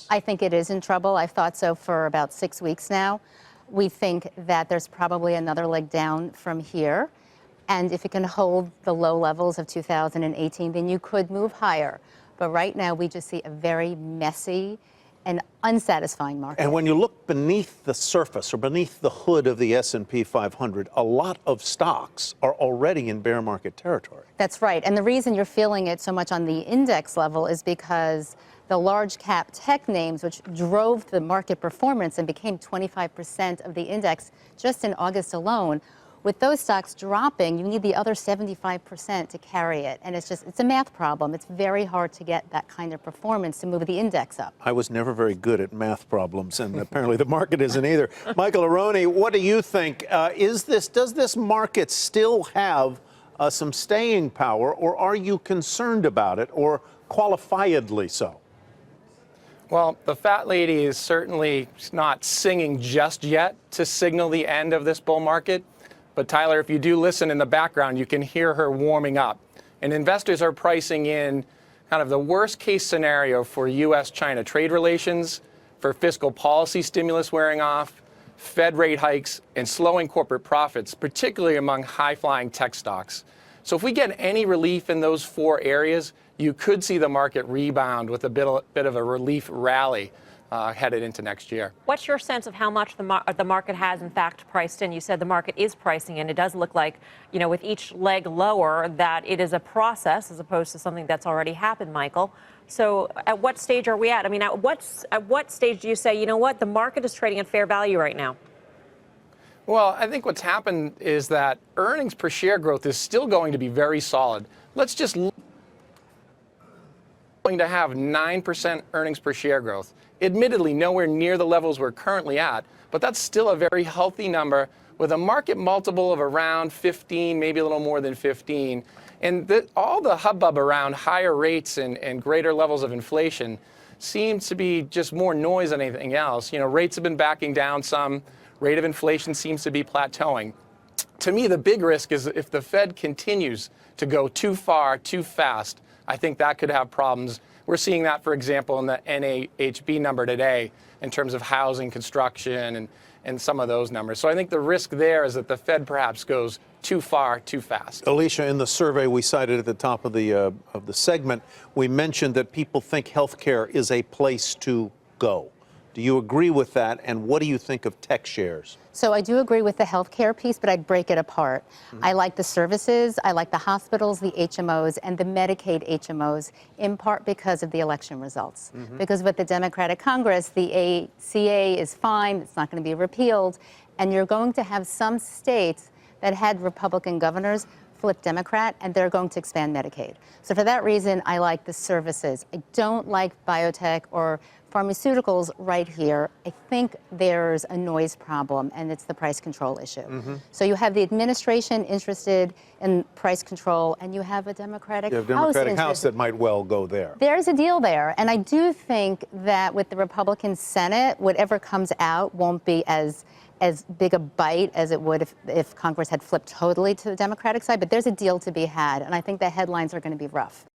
I think it is in trouble. I've thought so for about 6 weeks now. We think that there's probably another leg down from here. And if it can hold the low levels of 2018, then you could move higher. But right now, we just see a very messy and unsatisfying market. And when you look beneath the surface or beneath the hood of the S&P 500, a lot of stocks are already in bear market territory. That's right. And the reason you're feeling it so much on the index level is because the large cap tech names, which drove the market performance and became 25% of the index just in August alone, with those stocks dropping, you need the other 75% to carry it. And it's a math problem. It's very hard to get that kind of performance to move the index up. I was never very good at math problems, and apparently the market isn't either. Michael Arone, what do you think? Does this market still have some staying power, or are you concerned about it, or qualifiedly so? Well, the fat lady is certainly not singing just yet to signal the end of this bull market. But Tyler, if you do listen in the background, you can hear her warming up. And investors are pricing in kind of the worst case scenario for U.S.-China trade relations, for fiscal policy stimulus wearing off, Fed rate hikes, and slowing corporate profits, particularly among high-flying tech stocks. So if we get any relief in those four areas, you could see the market rebound with a bit of a relief rally headed into next year. What's your sense of how much the market has, in fact, priced in? You said the market is pricing in. It does look like, you know, with each leg lower, that it is a process as opposed to something that's already happened, Michael. So at what stage are we at? I mean, at what stage do you say, you know what, the market is trading at fair value right now? Well, I think what's happened is that earnings per share growth is still going to be very solid. Let's just look going to have 9% earnings per share growth. Admittedly, nowhere near the levels we're currently at, but that's still a very healthy number with a market multiple of around 15, maybe a little more than 15. And all the hubbub around higher rates and greater levels of inflation seems to be just more noise than anything else. You know, rates have been backing down some. Rate of inflation seems to be plateauing. To me, the big risk is if the Fed continues to go too far, too fast, I think that could have problems. We're seeing that, for example, in the NAHB number today in terms of housing, construction, and some of those numbers. So I think the risk there is that the Fed perhaps goes too far, too fast. Alicia, in the survey we cited at the top of the segment, we mentioned that people think healthcare is a place to go. Do you agree with that? And what do you think of tech shares? So I do agree with the healthcare piece, but I'd break it apart. I like the services, I like the hospitals, the HMOs, and the Medicaid HMOs, in part because of the election results. Because with the Democratic Congress, the ACA is fine, it's not going to be repealed, and you're going to have some states that had Republican governors flip Democrat, and they're going to expand Medicaid. So for that reason, I like the services. I don't like biotech or pharmaceuticals right here. I think there's a noise problem, and it's the price control issue. So you have the administration interested in price control, and you have a Democratic House that might well go there. There's a deal there, and I do think that with the Republican Senate, whatever comes out won't be as big a bite as it would if Congress had flipped totally to the Democratic side, but there's a deal to be had, and I think the headlines are going to be rough.